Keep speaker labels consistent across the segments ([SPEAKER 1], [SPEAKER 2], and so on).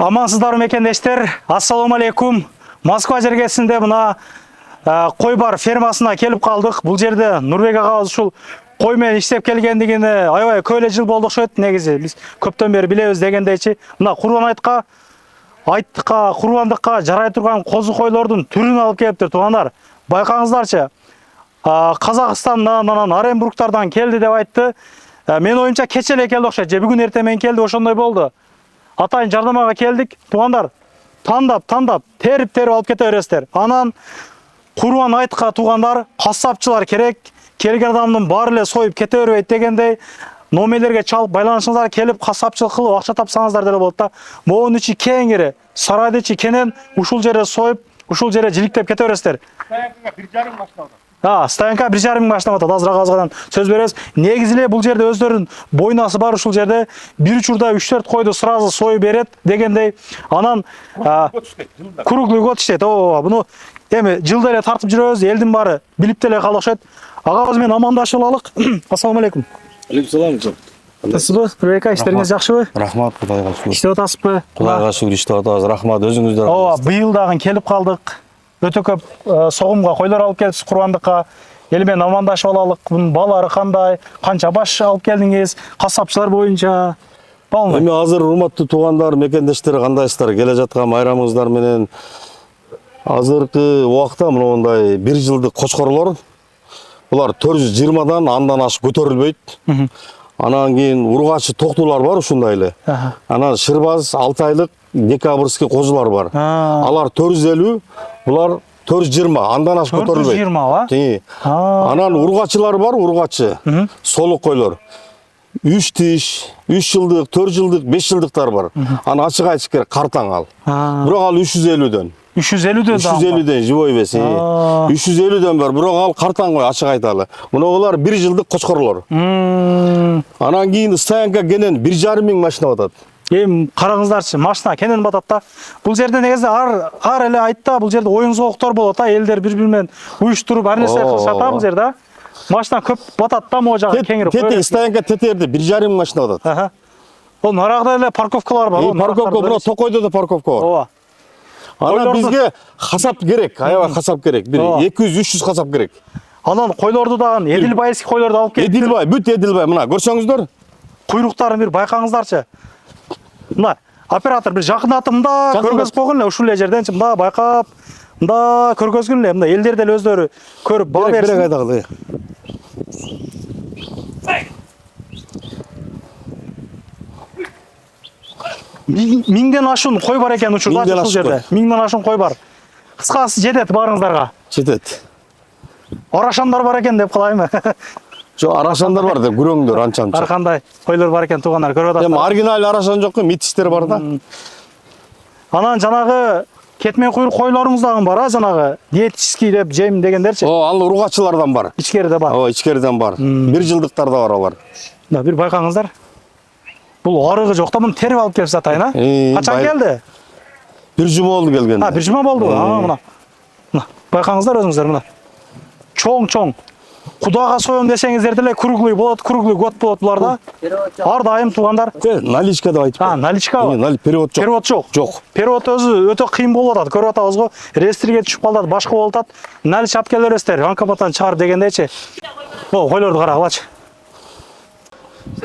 [SPEAKER 1] Амансыздар мекендештер, ассаламу алейкум. Москва жергесінде мына қой бар фермасына келіп қалдық. Бұл жерде Нұрбек ағамыз ушул қоймен иштеп келгендигине аябай көп жыл болдық шөт. Негизи биз көптөн бери билебиз дегендейчи. Мына Курбан айткка, курбандыкка жарай турган козу койлордун түрүн алып келиптир туугандар. Байкаңыздарчы. Казакстандан, анан Оренбургтардан келди деп айтты. Мен оюмча кече эле келди окшойт. Же бүгүн эртең келди, ошондой болду. Атайын жардамага келдик, туугандар. Тандап, терип алып кете бересиздер. Анан Курбан айткка туугандар, кассапчылар керек. Келген адамдын баары эле союп кете бербейт дегендей номерлерге чалып байланышыңыздар, келип кассапчылык кылып акча тапсаңыздар деле болот да. Могун ичи кеңири, сарайды ичи кенен ушул жерде союп, ушул жерде жиликтеп кете бересиздер.
[SPEAKER 2] Стоянкага 1,5 башталды.
[SPEAKER 1] Стоянка 1,5 башталып атат. Азыраак азгадан сөз беребиз. Негизи эле бул жерде өздөрүнүн бойнасы бар, ушул жерде бир учурда 3-4 койду сразу союп берет дегендей. Анан круглый год иштейт. Буну эми жылда эле тартып жүрөбүз, элдин баары билип деле калышат. Агабыз менен амандашып алалык. Ассаламу алейкум.
[SPEAKER 2] Алейкум салам.
[SPEAKER 1] Насыбы, Нурбек, иштериңиз жакшыбы?
[SPEAKER 2] Рахмат, Кудайга шүкүр.
[SPEAKER 1] Иштеп атасызбы?
[SPEAKER 2] Кудайга шүкүр иштеп атабыз. Рахмат, өзүңүздөр.
[SPEAKER 1] Быйыл дагы келип калдык. Өтө көп согумга койлор алып келипсиз Курбандыкка. Эл менен амандашып алалык. Бунун балары кандай? Канча баш алып келдиңиз? Кассапчылар боюнча.
[SPEAKER 2] Эми азыр урматтуу туугандар, мекендештер кандайсыздар? Келе жаткан майрамыңыздар менен азыркы убакта мындай 1 жылдык кочкорлор булар 420дан андан ашып көтөрүлбөйт. Анан кийин ургачы токтулар бар ушундай эле. Анан шырбаз 6 айлык декабрьский козулар бар. Алар 450, булар 420, андан ашып көтөрүлбөйт.
[SPEAKER 1] 420,
[SPEAKER 2] Анан ургачылар бар, ургачы. Солук койлор. 3 тиш, 3 жылдык, 4 жылдык, 5 жылдыктар бар. Аны ачык айтыш керек, картаң ал. Бирок ал 350дөн. 350ден живой вес. 350ден бар. Бирок ал картаң кой, ачык айталы. Мунулар 1 жылдык кочкорлор. Анан кийин стоянка кенен 1,5 миң машина батат.
[SPEAKER 1] Эми караңыздарчы, машина кенен батат да. Бул жерде негизи ар эле айтта, бул жерде оюн зооктор болот да, элдер бири-бири менен уюштуруп ар нерсе кылышат да бул жерде. Машина көп батат да, могу жагы кеңирип коюп.
[SPEAKER 2] Тете стоянка тетерде 1,5 миң машина батат.
[SPEAKER 1] Ол нарагыда эле парковкалар бар.
[SPEAKER 2] Парковка, бирок Токойдо да парковка бар. Анан бизге касап керек, аябай касап керек. 200-300 касап керек.
[SPEAKER 1] Анан койлорду дагы Эдилбайский койлорду алып келип.
[SPEAKER 2] Эдилбай, бүт Эдилбай, мына көрсөңүздөр.
[SPEAKER 1] Куйруктарын бир байкаңыздарчы. Мына оператор бир жакындатып мында көргөзүп койгон эле ушул жерденчи мында байкап, мында көргөзгөн эле, мында элдер деле өздөрү көрүп баа берсин.
[SPEAKER 2] Керек айдагы.
[SPEAKER 1] Миңден ашуун кой бар экен учурда ушул жерде. Миңден ашуун кой бар. Кыскасы жетет баарыңыздарга.
[SPEAKER 2] Жетет.
[SPEAKER 1] Арашандар бар экен деп калайбы?
[SPEAKER 2] Жок, арашандар бар деп күрөңдөр анча-анча.
[SPEAKER 1] Ар кандай койлор бар экен туугандар, көрүп атасыздар.
[SPEAKER 2] Эми оригинал арашан жокку, митиштер бар да.
[SPEAKER 1] Анан жанагы кетмен куйрук койлоруңуз дагы бар, жанагы диетический деп жейм дегендерчи.
[SPEAKER 2] Ал ургачылардан бар.
[SPEAKER 1] Ичкерide бар.
[SPEAKER 2] Ичкериден бар. 1 жылдыктар да бар алар.
[SPEAKER 1] Да, бир байкаңыздар. Бул арыгы жок да, муну терип алып келип атайын, а? Качан келди?
[SPEAKER 2] 1 жума болду келгенде.
[SPEAKER 1] 1 жума болду. Мына. Мына, байкаңыздар өзүңүздөр мына. Чоң. Кудага союм десеңиздер деле круглый болот, круглый год болот буларда. Ар дайым туугандар.
[SPEAKER 2] Наличка деп айтып.
[SPEAKER 1] Наличка бар.
[SPEAKER 2] Перевод жок.
[SPEAKER 1] Перевод жок.
[SPEAKER 2] Жок.
[SPEAKER 1] Перевод өзү өтө кыйын болуп атат. Көрүп атабызго. Рестрге түшүп калат, башка болуп атат. Налич алып келе бересиздер, банкоматтан чыгарып дегендейчи. Койлорду карагылачы.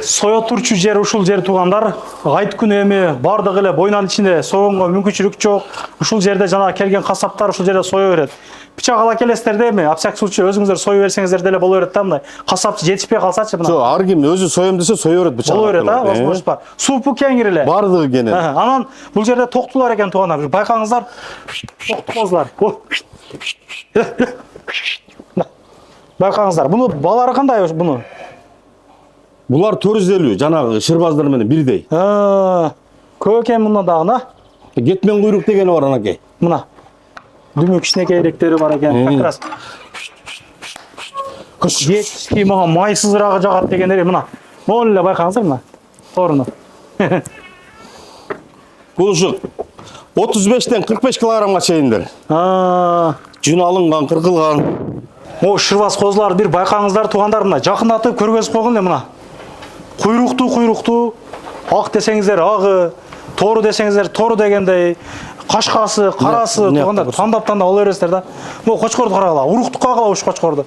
[SPEAKER 1] Соя турчу жер ушул жер туугандар. Айт күнү эми бардыгы эле бойнанын ичинде согонго мүмкүнчүлүк жок. Ушул жерде жана келген кассаптар ушул жерде сое берет. Пичак ала келесиздер да эми, апсак случай өзүңүздөр сою берсеңиздер деле боло берет да, мындай. Кассапчы жетишпей калсачы мына.
[SPEAKER 2] Жок, ар ким өзү соем десе сое берет пичак.
[SPEAKER 1] Боло берет, возможность бар. Супу кеңири эле.
[SPEAKER 2] Бардыгы кенен.
[SPEAKER 1] Анан бул жерде токтулар экен туугандар. Байкаңыздар. Токтузлар. Байкаңыздар. Буну балары кандай буну?
[SPEAKER 2] Булар 450, жанагы шырбаздар менен бирдей.
[SPEAKER 1] Көп экен мында дагы,
[SPEAKER 2] Кетмен куйрук дегени бар анакей.
[SPEAKER 1] Мына. Дүмүк кичинекейлектери бар экен, как раз. Жетишки мага майсызырагы жагат дегендери мына. Могу эле байкаңыздар мына. Торуну.
[SPEAKER 2] Бул ушу 35ден 45 килограммга чейиндер. Жүн алынган, кыркылган.
[SPEAKER 1] Шырбаз козулар бир байкаңыздар туугандар мына. Жакындатып көргөзүп койгон эле мына. Куйруктуу, ак десеңиздер агы, тору десеңиздер, тору дегендей, кашкасы, карасы
[SPEAKER 2] эмне
[SPEAKER 1] туугандар
[SPEAKER 2] жакта
[SPEAKER 1] тандап ала бересиздер да. Могу кочкорду карагыла, уруктук кагыла уш кочкорду.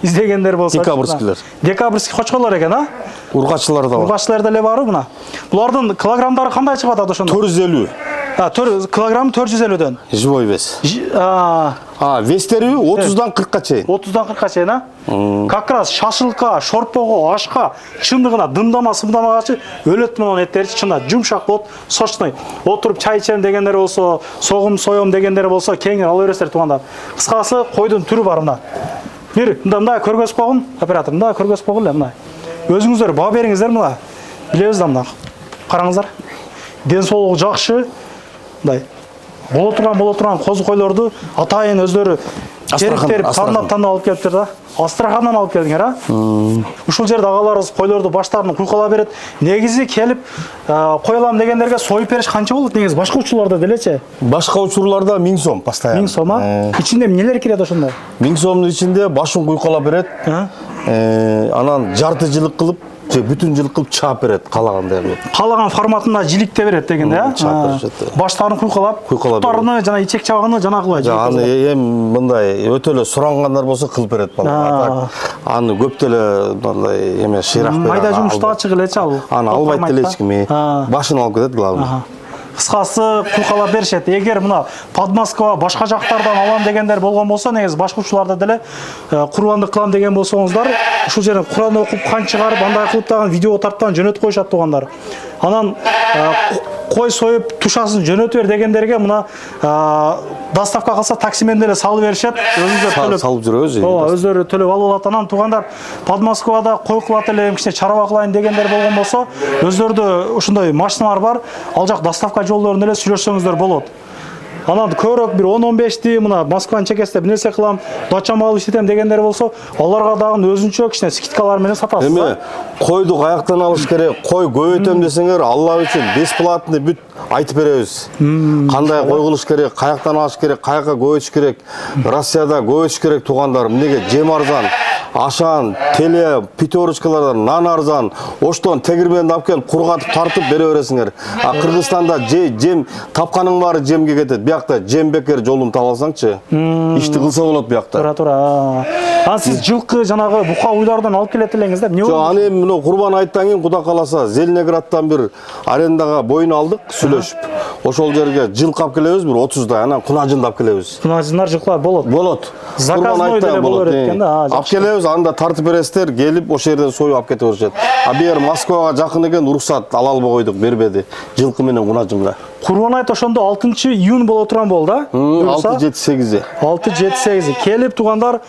[SPEAKER 1] Издегендер болсо.
[SPEAKER 2] Декабрьскилер.
[SPEAKER 1] Декабрьский кочкорлор экен, а?
[SPEAKER 2] Ургачылар да бар.
[SPEAKER 1] Ургачылар деле барбы мына? Булардын килограммдары кандай чыгат аты ошондо?
[SPEAKER 2] 450.
[SPEAKER 1] Килограмм 450дөн.
[SPEAKER 2] Живой вес. Вестери 30-дан 40-ка чейин.
[SPEAKER 1] 30-дан 40-ка чейин, а? Как раз шашылка, шорпого, ашка, чындыгына дымдама, сымдамагачы өлөт менен эттерчи чында жумшак болот, сочный. Отуруп чай ичем дегендер болсо, согум соём дегендер болсо, кеңири ала бересиздер туугандар. Кыскасы, койдун түрү бар мына. Бир, мындай көргөзүп койгун, оператор, мындай көргөзүп койгун эле мына. Өзүңүздөр баа бериңиздер мына. Билебиз да мына. Караңыздар. Ден соолугу жакшы. Мындай боло турган козу койлорду атайын өздөрү кериктер тандап алып келиптир да. Астрахандан алып келдиңер, а? Ушул жерде агаларыбыз койлорду баштарын куйкала берет. Негизи келип койлам дегендерге союп бериш канча болот? Негизи башка учурларда делечи.
[SPEAKER 2] Башка учурларда 1000 сом постоянно.
[SPEAKER 1] 1000 сом, а? Ичинде эмнелер кирет ошондо?
[SPEAKER 2] 1000 сомдун ичинде башын куйкала берет. Анан жарты жылык кылып же бүтүн жылык кылып чаап берет каалагандай кылып.
[SPEAKER 1] Каалаган форматында жиликте берет дегенде, а?
[SPEAKER 2] Чаап беришет.
[SPEAKER 1] Баштарын куйкалап, буттарыны жана ичек чабагын жанагылай.
[SPEAKER 2] Аны эм мындай өтө эле сурангандар болсо кылып берет бала. Аны көп эле мындай эме шыйрак берет.
[SPEAKER 1] Майда жумуштага чыгып элечи ал.
[SPEAKER 2] Аны албайт эле эч ким. Башын алып кетет главный.
[SPEAKER 1] Кыскасы куйкалап беришет. Эгер мына Подмосква башка жактардан алам дегендер болгон болсо, негизи башка учурларда деле курбандык кылам деген болсоңуздар, ушул жерден Куран окуп кан чыгарып, андай кылып дагы видео тарттан жөнөтүп коюшат туугандар. Анан кой союп тушасын жөнөтүп бер дегендерге мына доставка кылса таксимен деле салып беришет. Өзүңүздөр төлөп
[SPEAKER 2] салып жүрөбүз.
[SPEAKER 1] Ооба, өздөрү төлөп алып алат. Анан туугандар Подмосквада кой кылат эле, кичине чарба кылайын дегендер болгон болсо, өздөрүдө ушундай машиналар бар. Ал жак доставка жолдорун эле сүйлөшсөңүздөр болот. Анан көбүрөөк бир 10-15ти мына Москванын чекесинде бир нерсе кылам, дачама алып иштетем дегендер болсо, аларга дагы өзүнчө кичине скидкалар менен сатасыз.
[SPEAKER 2] Эми койду каяктан алыш керек? Кой көбөйтөм десеңер, Алла үчүн бесплатный бүт айтып беребиз. Кандай кой кылыш керек, каяктан алыш керек, каяка көбөйтүш керек, Россияда көбөйтүш керек туугандар. Эмнеге жем арзан, ашан, теле, пятерочкалардан нан арзан, оштон тегирменди алып келип кургатып тартып бере бересиңер. Кыргызстанда жем тапканың баары жемге кетет. Биякта жем бекер жолун таба алсаңчы, ишти кылса болот биякта.
[SPEAKER 1] Туура. Ан сиз жылкы жанагы бука уйлардан алып келет элеңиз да? Эмне болду?
[SPEAKER 2] Аны эми мына Курбан айттан кийин Кудай кааласа Зеленоградтан бир арендага боюн алдык, сүйлөшүп. Ошол жерге жылкы алып келебиз, бир 30дай, анан кунажынды алып келебиз.
[SPEAKER 1] Кунажындар жылкылар болот.
[SPEAKER 2] Болот.
[SPEAKER 1] Заказной деле болот экен да.
[SPEAKER 2] Алып келебиз, анда тартып бересиздер, келип ошол жерден союп алып кете беришет. Бер Москвага жакын экен, уруксат ала албай койдук, бербеди. Жылкы менен кунажынга.
[SPEAKER 1] Курбан айт ошондо 6-июнь боло турган болду да?
[SPEAKER 2] 6-7-8.
[SPEAKER 1] 6-7-8. Келип туугандар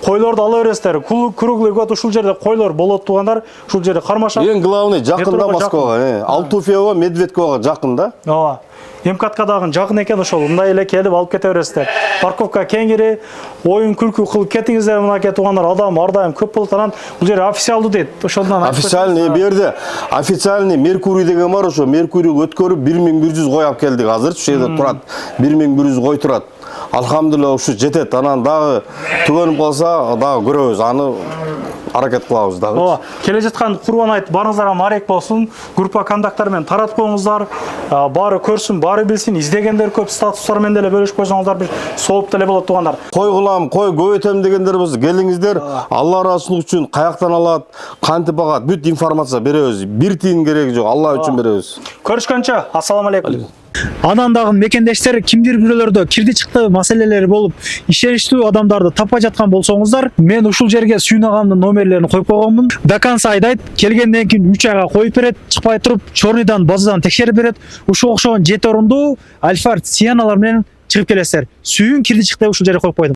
[SPEAKER 1] койлорду ала бересиздер. Круглый год ушул жерде койлор болот туугандар. Ушул жерде кармашат.
[SPEAKER 2] Эң главный жакында Москвага, Алтуфьево, Медведковага жакын да.
[SPEAKER 1] Ооба. МКТка дагы жакын экен ошол. Мындай эле келип алып кете бересиздер. Парковка кеңири, оюн күлкү кылып кетиңиздер мынакей туугандар. Адам ар дайым көп болот. Анан бул жер официалдуу дейт. Ошондон
[SPEAKER 2] официальный берди. Официальный Меркурий деген бар, ошо Меркурий өткөрүп 1100 кой алып келдик. Азыр ушул жерде турат. 1100 кой турат. Алхамдулилла ушу жетет. Анан дагы түгөнүп калса, дагы көрөбүз. Аны аракет кылабыз дагы.
[SPEAKER 1] Ооба, келе жаткан Курбан айт барыңыздарга марек болсун. Группа контакттары менен таратып коюңуздар. Баары көрсүн, баары билсин. Издегендер көп статустар менен деле бөлүшүп койсоңуздар бир сооп деле болот туугандар.
[SPEAKER 2] Кой кылам, кой көбөйтөм дегендер болсо келиңиздер. Алла ыраазычылык үчүн каяктан алат, кантип агат, бүт информация беребиз. Бир тиын кереги жок, Алла үчүн беребиз.
[SPEAKER 1] Көрүшкөнчө, ассаламу алейкум. Анан дагы мекендештер кимдир бирөөлөрдө кирди чыкты маселелери болуп, ишеничтүү адамдарды таппай жаткан болсоңуздар, мен ушул жерге Сүйүн агамдын номерлерин коюп койгонмун. До конца айдайт, келгенден кийин 3 айга коюп берет, чыкпай туруп, чорныйдан, базадан текшерип берет. Ушул окшогон 7 орунду Альфард Сианалар менен чыгып келесиздер. Сүйүн кирди чыкты ушул жерге коюп койдум.